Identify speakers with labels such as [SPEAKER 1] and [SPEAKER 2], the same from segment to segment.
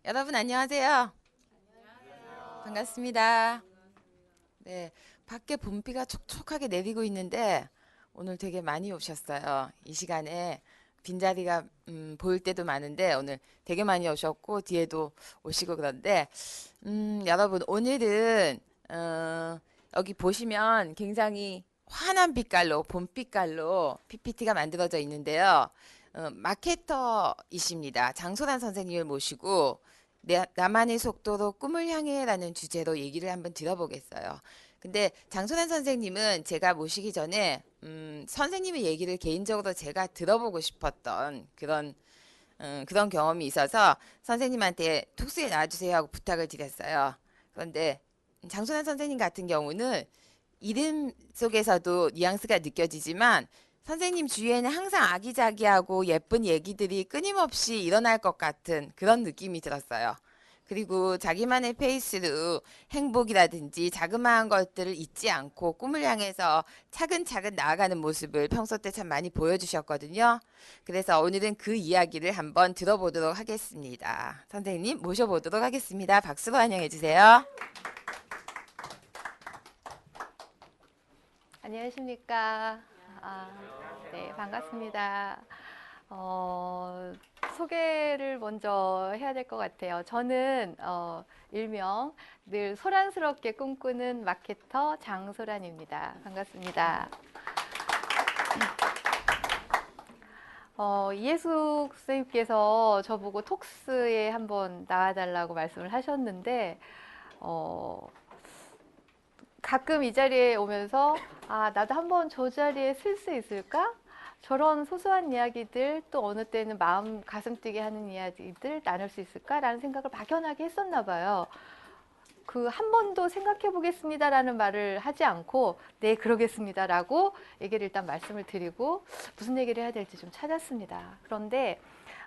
[SPEAKER 1] 여러분 안녕하세요. 반갑습니다. 네, 밖에 봄비가 촉촉하게 내리고 있는데 오늘 되게 많이 오셨어요. 이 시간에 빈자리가 보일 때도 많은데 오늘 되게 많이 오셨고 뒤에도 오시고 그런데 여러분 오늘은 여기 보시면 굉장히 환한 빛깔로 봄빛깔로 PPT가 만들어져 있는데요. 마케터이십니다. 장소란 선생님을 모시고 나만의 속도로 꿈을 향해라는 주제로 얘기를 한번 들어보겠어요. 근데 장소란 선생님은 제가 모시기 전에 선생님의 얘기를 개인적으로 제가 들어보고 싶었던 그런 경험이 있어서 선생님한테 톡스에 나와주세요 하고 부탁을 드렸어요. 그런데 장소란 선생님 같은 경우는 이름 속에서도 뉘앙스가 느껴지지만 선생님 주위에는 항상 아기자기하고 예쁜 얘기들이 끊임없이 일어날 것 같은 그런 느낌이 들었어요. 그리고 자기만의 페이스로 행복이라든지 자그마한 것들을 잊지 않고 꿈을 향해서 차근차근 나아가는 모습을 평소 때 참 많이 보여주셨거든요. 그래서 오늘은 그 이야기를 한번 들어보도록 하겠습니다. 선생님 모셔보도록 하겠습니다. 박수로 환영해 주세요.
[SPEAKER 2] 안녕하십니까. 아, 네, 반갑습니다. 어, 소개를 먼저 해야 될 것 같아요. 저는 일명 늘 소란스럽게 꿈꾸는 마케터 장소란입니다. 반갑습니다. 이예숙 선생님께서 저보고 톡스에 한번 나와달라고 말씀을 하셨는데, 어, 가끔 이 자리에 오면서 나도 한번 저 자리에 쓸 수 있을까? 저런 소소한 이야기들 또 어느 때는 마음 가슴 뛰게 하는 이야기들 나눌 수 있을까라는 생각을 막연하게 했었나 봐요. 그 한 번도 생각해 보겠습니다라는 말을 하지 않고 네 그러겠습니다라고 얘기를 일단 말씀을 드리고 무슨 얘기를 해야 될지 좀 찾았습니다. 그런데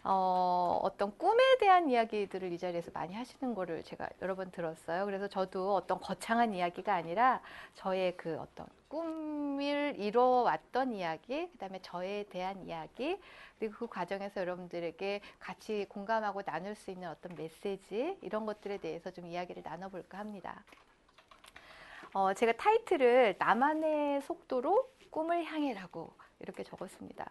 [SPEAKER 2] 어떤 꿈에 대한 이야기들을 이 자리에서 많이 하시는 거를 제가 여러 번 들었어요. 그래서 저도 어떤 거창한 이야기가 아니라 저의 그 어떤 꿈을 이뤄왔던 이야기, 그다음에 저에 대한 이야기, 그리고 그 과정에서 여러분들에게 같이 공감하고 나눌 수 있는 어떤 메시지 이런 것들에 대해서 좀 이야기를 나눠볼까 합니다. 제가 타이틀을 나만의 속도로 꿈을 향해라고 이렇게 적었습니다.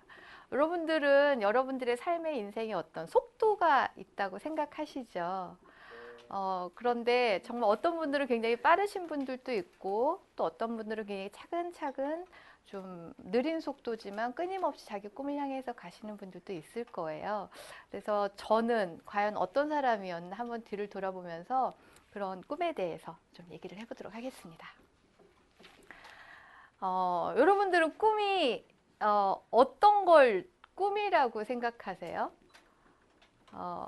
[SPEAKER 2] 여러분들은 여러분들의 삶의 인생에 어떤 속도가 있다고 생각하시죠? 그런데 정말 어떤 분들은 굉장히 빠르신 분들도 있고 또 어떤 분들은 굉장히 차근차근 좀 느린 속도지만 끊임없이 자기 꿈을 향해서 가시는 분들도 있을 거예요. 그래서 저는 과연 어떤 사람이었나 한번 뒤를 돌아보면서 그런 꿈에 대해서 좀 얘기를 해보도록 하겠습니다. 여러분들은 꿈이 어떤 걸 꿈이라고 생각하세요? 어,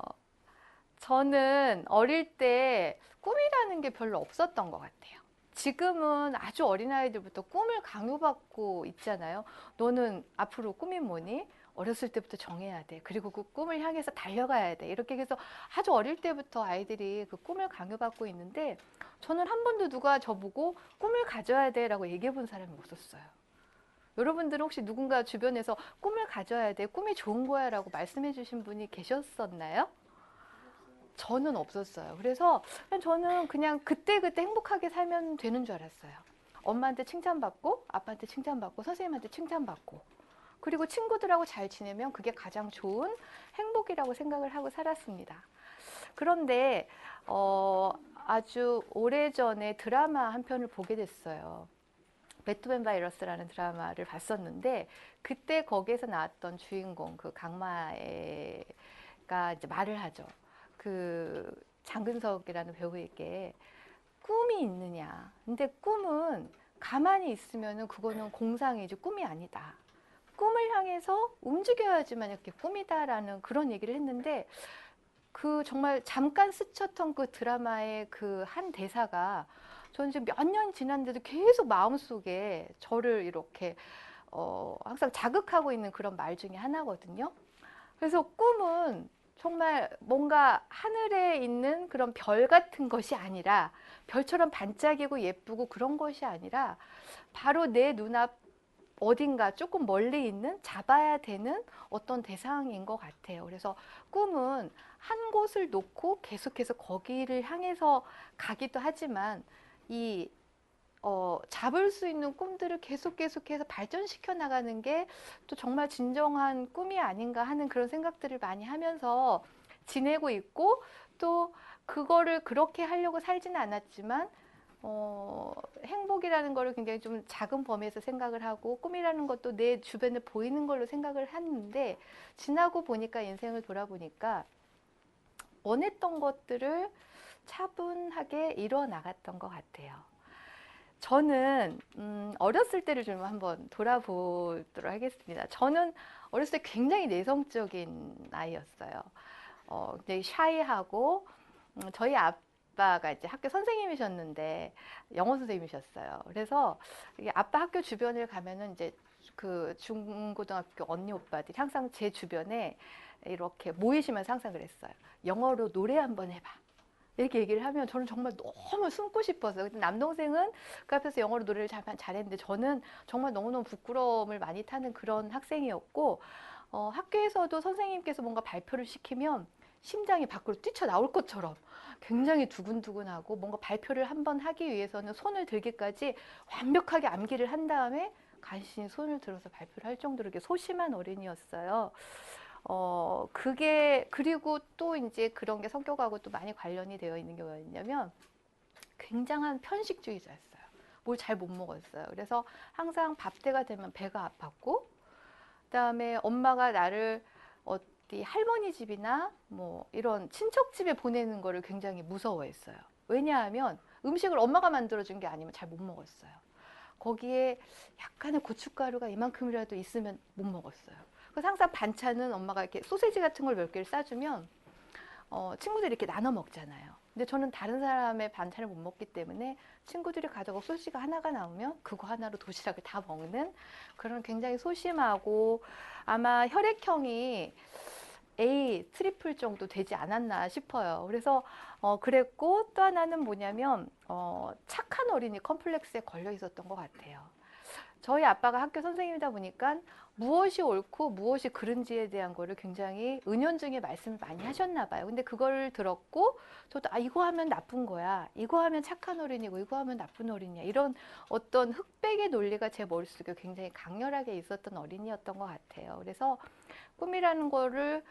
[SPEAKER 2] 저는 어릴 때 꿈이라는 게 별로 없었던 것 같아요. 지금은 아주 어린아이들부터 꿈을 강요받고 있잖아요. 너는 앞으로 꿈이 뭐니? 어렸을 때부터 정해야 돼. 그리고 그 꿈을 향해서 달려가야 돼. 이렇게 해서 아주 어릴 때부터 아이들이 그 꿈을 강요받고 있는데 저는 한 번도 누가 저보고 꿈을 가져야 돼 라고 얘기해 본 사람이 없었어요. 여러분들은 혹시 누군가 주변에서 꿈을 가져야 돼, 꿈이 좋은 거야 라고 말씀해 주신 분이 계셨었나요? 저는 없었어요. 그래서 저는 그냥 그때그때 행복하게 살면 되는 줄 알았어요. 엄마한테 칭찬받고, 아빠한테 칭찬받고, 선생님한테 칭찬받고, 그리고 친구들하고 잘 지내면 그게 가장 좋은 행복이라고 생각을 하고 살았습니다. 그런데 아주 오래전에 드라마 한 편을 보게 됐어요. 배트맨 바이러스라는 드라마를 봤었는데 그때 거기에서 나왔던 주인공 그 강마애가 이제 말을 하죠. 그 장근석이라는 배우에게 꿈이 있느냐. 근데 꿈은 가만히 있으면은 그거는 공상이지 꿈이 아니다. 꿈을 향해서 움직여야지만 이렇게 꿈이다라는 그런 얘기를 했는데 그 정말 잠깐 스쳤던 그 드라마의 그 한 대사가 저는 이제 몇 년 지났는데도 계속 마음속에 저를 이렇게 항상 자극하고 있는 그런 말 중에 하나거든요. 그래서 꿈은 정말 뭔가 하늘에 있는 그런 별 같은 것이 아니라 별처럼 반짝이고 예쁘고 그런 것이 아니라 바로 내 눈앞 어딘가 조금 멀리 있는 잡아야 되는 어떤 대상인 것 같아요. 그래서 꿈은 한 곳을 놓고 계속해서 거기를 향해서 가기도 하지만 이 잡을 수 있는 꿈들을 계속해서 발전시켜 나가는 게 또 정말 진정한 꿈이 아닌가 하는 그런 생각들을 많이 하면서 지내고 있고, 또 그거를 그렇게 하려고 살지는 않았지만 행복이라는 거를 굉장히 좀 작은 범위에서 생각을 하고, 꿈이라는 것도 내 주변에 보이는 걸로 생각을 했는데, 지나고 보니까, 인생을 돌아보니까 원했던 것들을 차분하게 이뤄 나갔던 것 같아요. 저는 어렸을 때를 좀 한번 돌아보도록 하겠습니다. 저는 어렸을 때 굉장히 내성적인 아이였어요. 굉장히 샤이하고, 저희 아빠가 이제 학교 선생님이셨는데 영어 선생님이셨어요. 그래서 이게 아빠 학교 주변을 가면은 이제 그 중고등학교 언니 오빠들이 항상 제 주변에 이렇게 모이시면서 항상 그랬어요. 영어로 노래 한번 해봐. 이렇게 얘기를 하면 저는 정말 너무 숨고 싶었어요. 근데 남동생은 그 앞에서 영어로 노래를 잘했는데 저는 정말 너무너무 부끄러움을 많이 타는 그런 학생이었고, 학교에서도 선생님께서 뭔가 발표를 시키면 심장이 밖으로 뛰쳐나올 것처럼 굉장히 두근두근하고, 뭔가 발표를 한번 하기 위해서는 손을 들기까지 완벽하게 암기를 한 다음에 간신히 손을 들어서 발표를 할 정도로 이렇게 소심한 어린이였어요. 그리고 또 이제 그런 게 성격하고 또 많이 관련이 되어 있는 게 뭐였냐면, 굉장한 편식주의자였어요. 뭘 잘 못 먹었어요. 그래서 항상 밥 때가 되면 배가 아팠고, 그다음에 엄마가 나를 어디 할머니 집이나 뭐 이런 친척 집에 보내는 거를 굉장히 무서워했어요. 왜냐하면 음식을 엄마가 만들어준 게 아니면 잘 못 먹었어요. 거기에 약간의 고춧가루가 이만큼이라도 있으면 못 먹었어요. 그래서 항상 반찬은 엄마가 이렇게 소세지 같은 걸 몇 개를 싸주면 친구들이 이렇게 나눠 먹잖아요. 근데 저는 다른 사람의 반찬을 못 먹기 때문에 친구들이 가져가 소시지가 하나가 나오면 그거 하나로 도시락을 다 먹는 그런 굉장히 소심하고, 아마 혈액형이 A 트리플 정도 되지 않았나 싶어요. 그래서 그랬고, 또 하나는 뭐냐면 착한 어린이 컴플렉스에 걸려 있었던 것 같아요. 저희 아빠가 학교 선생님이다 보니까 무엇이 옳고 무엇이 그른지에 대한 거를 굉장히 은연중에 말씀을 많이 하셨나 봐요. 근데 그걸 들었고 저도 이거 하면 나쁜 거야, 이거 하면 착한 어린이고 이거 하면 나쁜 어린이야, 이런 어떤 흑백의 논리가 제 머릿속에 굉장히 강렬하게 있었던 어린이였던 것 같아요. 그래서 꿈이라는 거를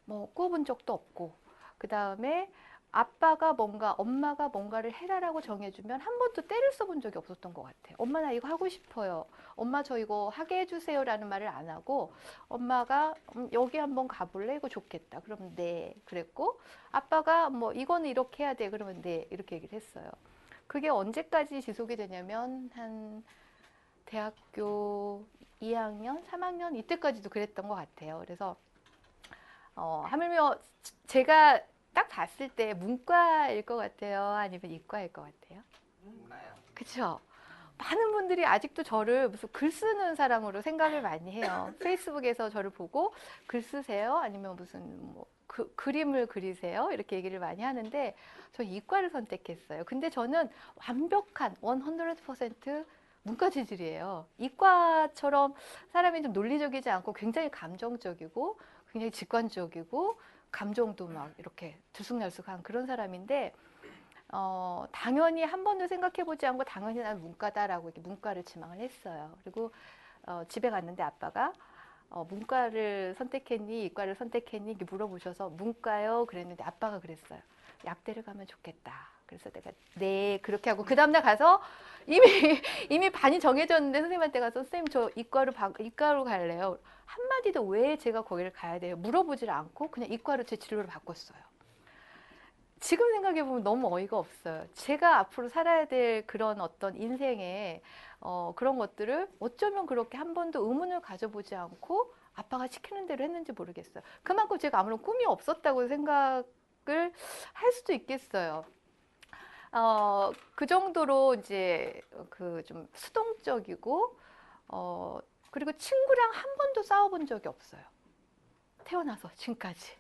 [SPEAKER 2] 뭐 꿔본 적도 없고, 그 다음에 아빠가 뭔가, 엄마가 뭔가를 해라라고 정해주면 한 번도 때를 써본 적이 없었던 것 같아요. 엄마 나 이거 하고 싶어요, 엄마 저 이거 하게 해주세요 라는 말을 안 하고, 엄마가 여기 한번 가볼래? 이거 좋겠다 그러면 네 그랬고, 아빠가 뭐 이거는 이렇게 해야 돼 그러면 네 이렇게 얘기를 했어요. 그게 언제까지 지속이 되냐면 한 대학교 2학년, 3학년 이때까지도 그랬던 것 같아요. 그래서 하물며 제가 딱 봤을 때 문과일 것 같아요? 아니면 이과일 것 같아요?
[SPEAKER 1] 뭔가요?
[SPEAKER 2] 그쵸? 많은 분들이 아직도 저를 무슨 글 쓰는 사람으로 생각을 많이 해요. 페이스북에서 저를 보고 글 쓰세요? 아니면 무슨 뭐 그림을 그리세요? 이렇게 얘기를 많이 하는데, 저 이과를 선택했어요. 근데 저는 완벽한 100% 문과 재질이에요. 이과처럼 사람이 좀 논리적이지 않고 굉장히 감정적이고 굉장히 직관적이고 감정도 막 이렇게 들쑥날쑥한 그런 사람인데, 당연히 한 번도 생각해보지 않고 당연히 난 문과다라고 이렇게 문과를 지망을 했어요. 그리고 집에 갔는데 아빠가 문과를 선택했니 이과를 선택했니 이렇게 물어보셔서 문과요 그랬는데, 아빠가 그랬어요. 약대를 가면 좋겠다. 그래서 내가 네 그렇게 하고 그 다음날 가서 이미 이미 반이 정해졌는데 선생님한테 가서 선생님 저 이과로 갈래요. 한마디도 왜 제가 거기를 가야 돼요 물어보질 않고 그냥 이과로 제 진로를 바꿨어요. 지금 생각해보면 너무 어이가 없어요. 제가 앞으로 살아야 될 그런 어떤 인생의 그런 것들을 어쩌면 그렇게 한 번도 의문을 가져보지 않고 아빠가 시키는 대로 했는지 모르겠어요. 그만큼 제가 아무런 꿈이 없었다고 생각을 할 수도 있겠어요. 그 정도로 이제 그 좀 수동적이고, 그리고 친구랑 한 번도 싸워본 적이 없어요. 태어나서 지금까지.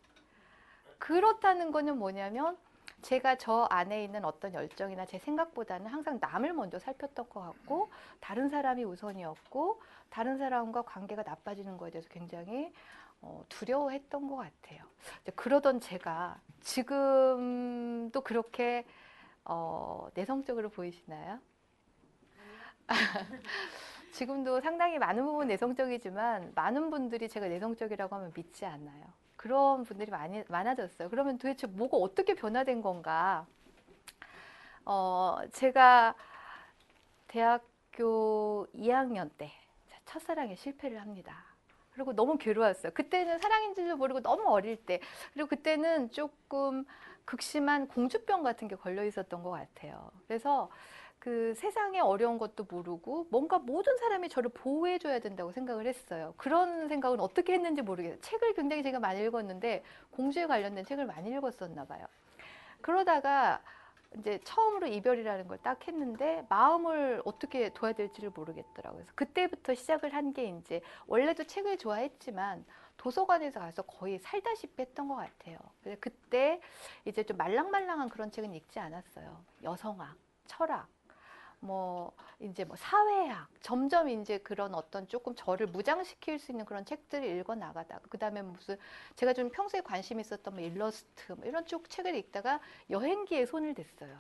[SPEAKER 2] 그렇다는 거는 뭐냐면 제가 저 안에 있는 어떤 열정이나 제 생각보다는 항상 남을 먼저 살폈던 것 같고 다른 사람이 우선이었고 다른 사람과 관계가 나빠지는 거에 대해서 굉장히 두려워했던 것 같아요. 그러던 제가 지금도 그렇게 내성적으로 보이시나요? 지금도 상당히 많은 부분 내성적이지만 많은 분들이 제가 내성적이라고 하면 믿지 않아요. 그런 분들이 많아졌어요. 그러면 도대체 뭐가 어떻게 변화된 건가? 제가 대학교 2학년 때 첫사랑에 실패를 합니다. 그리고 너무 괴로웠어요. 그때는 사랑인지도 모르고 너무 어릴 때. 그리고 그때는 조금 극심한 공주병 같은 게 걸려 있었던 것 같아요. 그래서 그 세상에 어려운 것도 모르고 뭔가 모든 사람이 저를 보호해줘야 된다고 생각을 했어요. 그런 생각은 어떻게 했는지 모르겠어요. 책을 굉장히 제가 많이 읽었는데 공주에 관련된 책을 많이 읽었었나 봐요. 그러다가 이제 처음으로 이별이라는 걸 딱 했는데 마음을 어떻게 둬야 될지를 모르겠더라고요. 그래서 그때부터 시작을 한 게 이제 원래도 책을 좋아했지만 도서관에서 가서 거의 살다시피 했던 것 같아요. 그래서 그때 이제 좀 말랑말랑한 그런 책은 읽지 않았어요. 여성학, 철학, 뭐 이제 뭐 사회학 점점 이제 그런 어떤 조금 저를 무장시킬 수 있는 그런 책들을 읽어 나가다가 그다음에 무슨 제가 좀 평소에 관심 있었던 뭐 일러스트 뭐 이런 쪽 책을 읽다가 여행기에 손을 댔어요.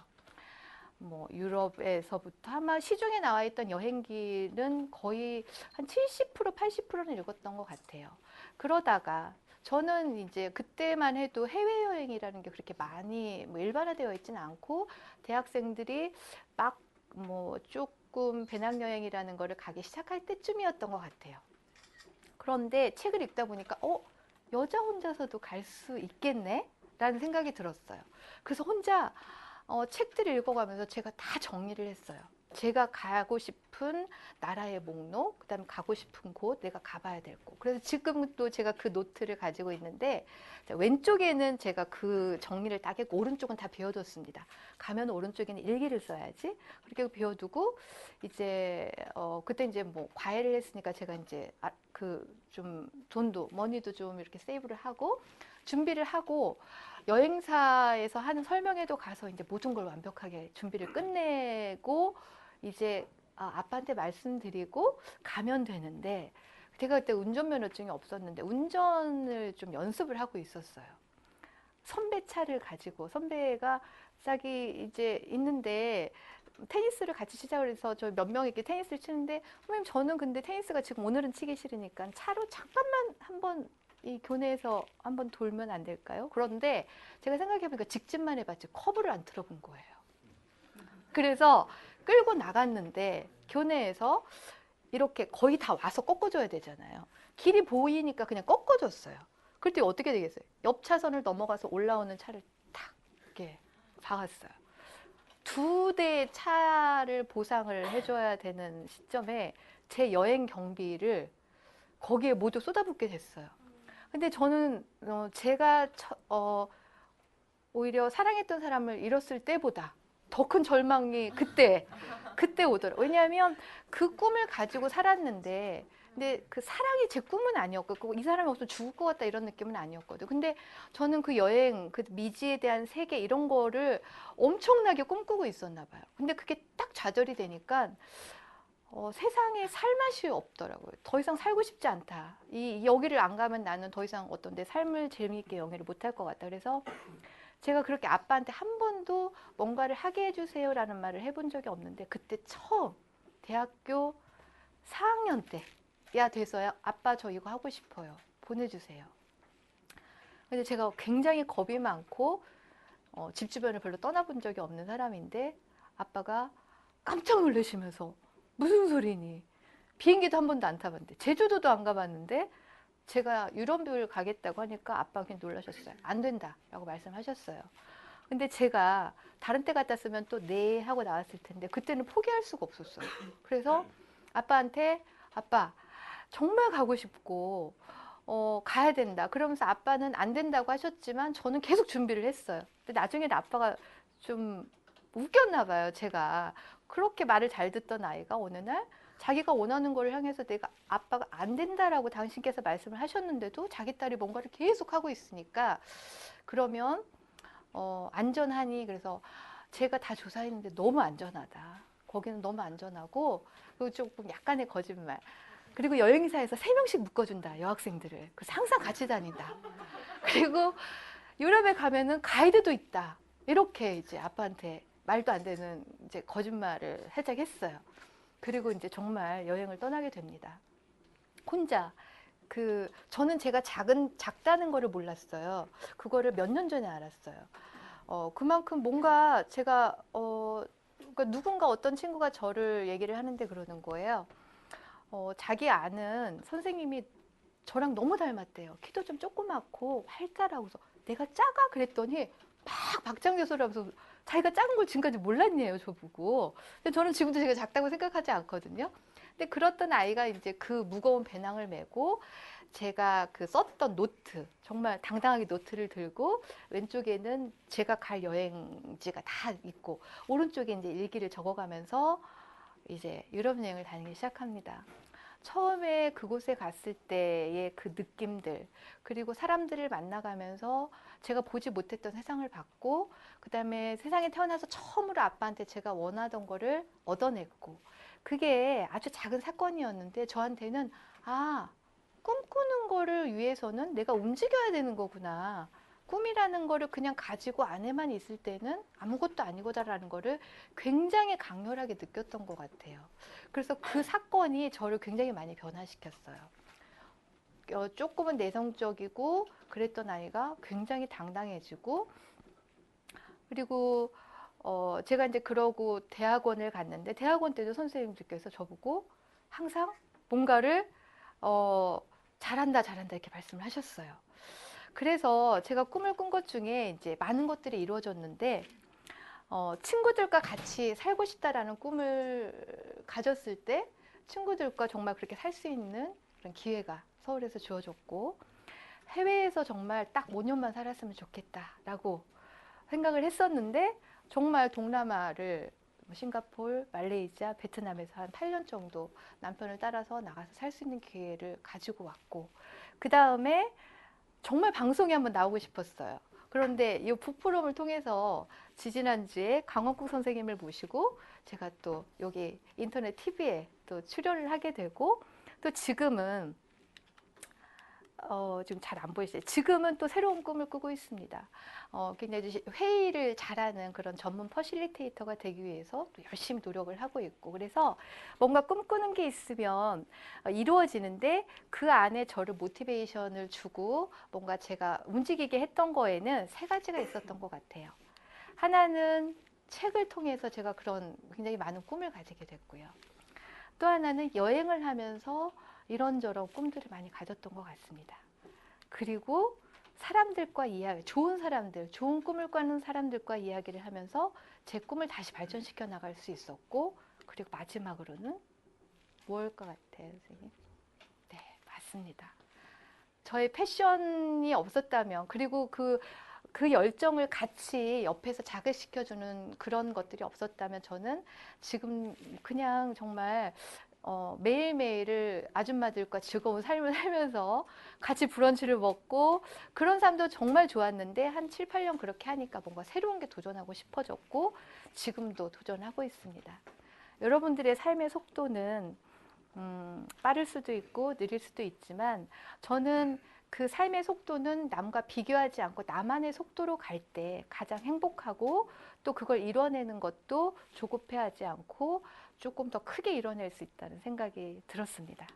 [SPEAKER 2] 뭐 유럽에서부터 아마 시중에 나와 있던 여행기는 거의 한 70% 80%는 읽었던 것 같아요. 그러다가 저는 이제 그때만 해도 해외여행이라는 게 그렇게 많이 뭐 일반화되어 있지는 않고 대학생들이 막 뭐 조금 배낭여행이라는 거를 가기 시작할 때쯤이었던 것 같아요. 그런데 책을 읽다 보니까 여자 혼자서도 갈 수 있겠네? 라는 생각이 들었어요. 그래서 혼자 책들을 읽어가면서 제가 다 정리를 했어요. 제가 가고 싶은 나라의 목록, 그다음에 가고 싶은 곳, 내가 가봐야 될 곳. 그래서 지금도 제가 그 노트를 가지고 있는데 왼쪽에는 제가 그 정리를 딱 했고 오른쪽은 다 비워뒀습니다. 가면 오른쪽에는 일기를 써야지. 그렇게 비워두고 이제 그때 이제 뭐 과외를 했으니까 제가 이제 그 좀 돈도 머니도 좀 이렇게 세이브를 하고 준비를 하고 여행사에서 하는 설명회도 가서 이제 모든 걸 완벽하게 준비를 끝내고 이제 아빠한테 말씀드리고 가면 되는데 제가 그때 운전면허증이 없었는데 운전을 좀 연습을 하고 있었어요. 선배 차를 가지고 선배가 짝이 이제 있는데 테니스를 같이 시작을 해서 저 몇 명이 이렇게 테니스를 치는데 선생님 저는 근데 테니스가 지금 오늘은 치기 싫으니까 차로 잠깐만 한번 이 교내에서 한번 돌면 안 될까요? 그런데 제가 생각해보니까 직진만 해봤지 커브를 안 틀어본 거예요. 그래서 끌고 나갔는데 교내에서 이렇게 거의 다 와서 꺾어줘야 되잖아요. 길이 보이니까 그냥 꺾어줬어요. 그때 어떻게 되겠어요? 옆 차선을 넘어가서 올라오는 차를 탁 이렇게 박았어요. 2대의 차를 보상을 해줘야 되는 시점에 제 여행 경비를 거기에 모두 쏟아붓게 됐어요. 근데 저는 제가 오히려 사랑했던 사람을 잃었을 때보다 더 큰 절망이 그때 오더라고요. 왜냐하면 그 꿈을 가지고 살았는데 근데 그 사랑이 제 꿈은 아니었고 이 사람이 없으면 죽을 것 같다 이런 느낌은 아니었거든요. 근데 저는 그 여행, 그 미지에 대한 세계 이런 거를 엄청나게 꿈꾸고 있었나 봐요. 근데 그게 딱 좌절이 되니까 세상에 살 맛이 없더라고요. 더 이상 살고 싶지 않다. 여기를 안 가면 나는 더 이상 어떤 내 삶을 재미있게 영위를 못할 것 같다. 그래서 제가 그렇게 아빠한테 한 번도 뭔가를 하게 해주세요라는 말을 해본 적이 없는데 그때 처음 대학교 4학년 때야 돼서야 아빠 저 이거 하고 싶어요. 보내주세요. 근데 제가 굉장히 겁이 많고 집 주변을 별로 떠나본 적이 없는 사람인데 아빠가 깜짝 놀라시면서 무슨 소리니? 비행기도 한 번도 안 타봤는데 제주도도 안 가봤는데 제가 유럽을 가겠다고 하니까 아빠가 그냥 놀라셨어요. 안 된다라고 말씀하셨어요. 근데 제가 다른 때 갔다 쓰면 또 네 하고 나왔을 텐데 그때는 포기할 수가 없었어요. 그래서 아빠한테 아빠 정말 가고 싶고 가야 된다. 그러면서 아빠는 안 된다고 하셨지만 저는 계속 준비를 했어요. 근데 나중에는 아빠가 좀 웃겼나 봐요. 제가 그렇게 말을 잘 듣던 아이가 어느 날 자기가 원하는 걸 향해서 내가 아빠가 안 된다라고 당신께서 말씀을 하셨는데도 자기 딸이 뭔가를 계속 하고 있으니까 그러면 안전하니? 그래서 제가 다 조사했는데 너무 안전하다. 거기는 너무 안전하고 그리고 조금 약간의 거짓말. 그리고 여행사에서 3명씩 묶어준다, 여학생들을. 그래서 항상 같이 다닌다. 그리고 유럽에 가면은 가이드도 있다. 이렇게 이제 아빠한테 말도 안 되는 이제 거짓말을 살짝 했어요. 그리고 이제 정말 여행을 떠나게 됩니다. 혼자. 저는 제가 작다는 거를 몰랐어요. 그거를 몇 년 전에 알았어요. 그만큼 뭔가 제가, 그러니까 누군가 어떤 친구가 저를 얘기를 하는데 그러는 거예요. 자기 아는 선생님이 저랑 너무 닮았대요. 키도 좀 조그맣고 활달하고. 서 내가 작아? 그랬더니 막 박장대소를 하면서 자기가 작은 걸 지금까지 몰랐네요, 저보고. 근데 저는 지금도 제가 작다고 생각하지 않거든요. 근데 그렇던 아이가 이제 그 무거운 배낭을 메고 제가 그 썼던 노트, 정말 당당하게 노트를 들고 왼쪽에는 제가 갈 여행지가 다 있고 오른쪽에 이제 일기를 적어가면서 이제 유럽 여행을 다니기 시작합니다. 처음에 그곳에 갔을 때의 그 느낌들, 그리고 사람들을 만나가면서 제가 보지 못했던 세상을 봤고, 그 다음에 세상에 태어나서 처음으로 아빠한테 제가 원하던 거를 얻어냈고, 그게 아주 작은 사건이었는데 저한테는 아, 꿈꾸는 거를 위해서는 내가 움직여야 되는 거구나. 꿈이라는 거를 그냥 가지고 안에만 있을 때는 아무것도 아니고다라는 거를 굉장히 강렬하게 느꼈던 것 같아요. 그래서 그 사건이 저를 굉장히 많이 변화시켰어요. 조금은 내성적이고 그랬던 아이가 굉장히 당당해지고, 그리고 제가 이제 그러고 대학원을 갔는데 대학원 때도 선생님들께서 저보고 항상 뭔가를 잘한다 잘한다 이렇게 말씀을 하셨어요. 그래서 제가 꿈을 꾼 것 중에 이제 많은 것들이 이루어졌는데 친구들과 같이 살고 싶다라는 꿈을 가졌을 때 친구들과 정말 그렇게 살 수 있는 그런 기회가 서울에서 주어졌고, 해외에서 정말 딱 5년만 살았으면 좋겠다라고 생각을 했었는데 정말 동남아를 싱가포르, 말레이시아, 베트남에서 한 8년 정도 남편을 따라서 나가서 살 수 있는 기회를 가지고 왔고, 그 다음에 정말 방송에 한번 나오고 싶었어요. 그런데 이 북프롬을 통해서 지지난주에 강원국 선생님을 모시고 제가 또 여기 인터넷 TV에 또 출연을 하게 되고, 또 지금은 지금 잘 안 보이시죠? 지금은 또 새로운 꿈을 꾸고 있습니다. 굉장히 회의를 잘하는 그런 전문 퍼실리테이터가 되기 위해서 또 열심히 노력을 하고 있고, 그래서 뭔가 꿈꾸는 게 있으면 이루어지는데 그 안에 저를 모티베이션을 주고 뭔가 제가 움직이게 했던 거에는 세 가지가 있었던 것 같아요. 하나는 책을 통해서 제가 그런 굉장히 많은 꿈을 가지게 됐고요. 또 하나는 여행을 하면서 이런저런 꿈들을 많이 가졌던 것 같습니다. 그리고 사람들과 이야기, 좋은 사람들, 좋은 꿈을 꾸는 사람들과 이야기를 하면서 제 꿈을 다시 발전시켜 나갈 수 있었고, 그리고 마지막으로는 뭘 것 같아요, 선생님? 네, 맞습니다. 저의 패션이 없었다면, 그리고 그 열정을 같이 옆에서 자극시켜주는 그런 것들이 없었다면 저는 지금 그냥 정말 매일매일을 아줌마들과 즐거운 삶을 살면서 같이 브런치를 먹고 그런 삶도 정말 좋았는데 한 7, 8년 그렇게 하니까 뭔가 새로운 게 도전하고 싶어졌고 지금도 도전하고 있습니다. 여러분들의 삶의 속도는 빠를 수도 있고 느릴 수도 있지만 저는 그 삶의 속도는 남과 비교하지 않고 나만의 속도로 갈 때 가장 행복하고, 또 그걸 이뤄내는 것도 조급해하지 않고 조금 더 크게 이뤄낼 수 있다는 생각이 들었습니다.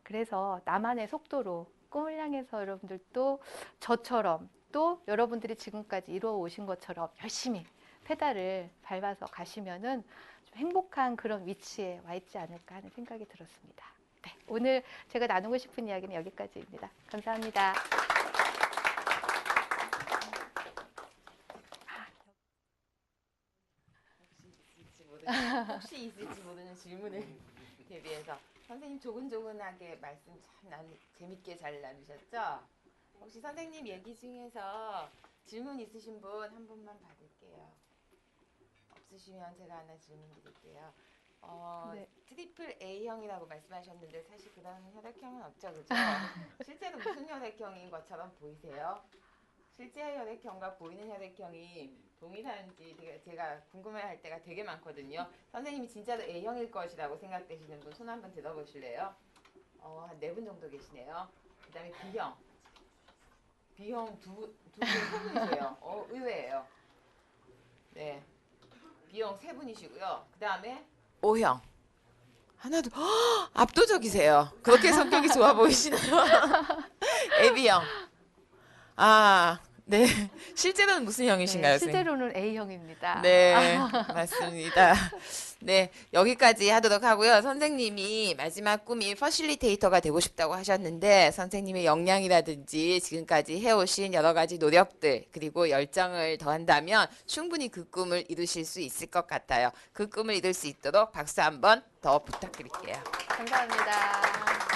[SPEAKER 2] 그래서 나만의 속도로 꿈을 향해서 여러분들도 저처럼 또 여러분들이 지금까지 이루어 오신 것처럼 열심히 페달을 밟아서 가시면은 좀 행복한 그런 위치에 와 있지 않을까 하는 생각이 들었습니다. 네, 오늘 제가 나누고 싶은 이야기는 여기까지입니다. 감사합니다.
[SPEAKER 1] 혹시 있을지 모르는 질문을 대비해서 선생님 조근조근하게 말씀 재밌게 잘 나누셨죠? 혹시 선생님 얘기 중에서 질문 있으신 분 한 분만 받을게요. 없으시면 제가 하나 질문 드릴게요.
[SPEAKER 2] 네.
[SPEAKER 1] 트리플 A형이라고 말씀하셨는데 사실 그런 혈액형은 없죠, 그죠? 실제로 무슨 혈액형인 것처럼 보이세요? 실제 혈액형과 보이는 혈액형이 동일한지 제가 궁금해할 때가 되게 많거든요. 선생님이 진짜로 A형일 것이라고 생각되시는 분 손 한번 들어보실래요? 한 4분 정도 계시네요. 그다음에 B형. B형 두 분이세요. 의외예요. 네. B형 3분이시고요. 그다음에 O형. 하나도 압도적이세요. 그렇게 성격이 좋아 보이시나요? AB형. 아, 네. 실제로는 무슨 형이신가요,
[SPEAKER 2] 네,
[SPEAKER 1] 선생님?
[SPEAKER 2] 실제로는 A형입니다.
[SPEAKER 1] 네, 맞습니다. 네, 여기까지 하도록 하고요. 선생님이 마지막 꿈이 퍼실리테이터가 되고 싶다고 하셨는데, 선생님의 역량이라든지 지금까지 해오신 여러 가지 노력들, 그리고 열정을 더한다면 충분히 그 꿈을 이루실 수 있을 것 같아요. 그 꿈을 이룰 수 있도록 박수 한번 더 부탁드릴게요.
[SPEAKER 2] 감사합니다.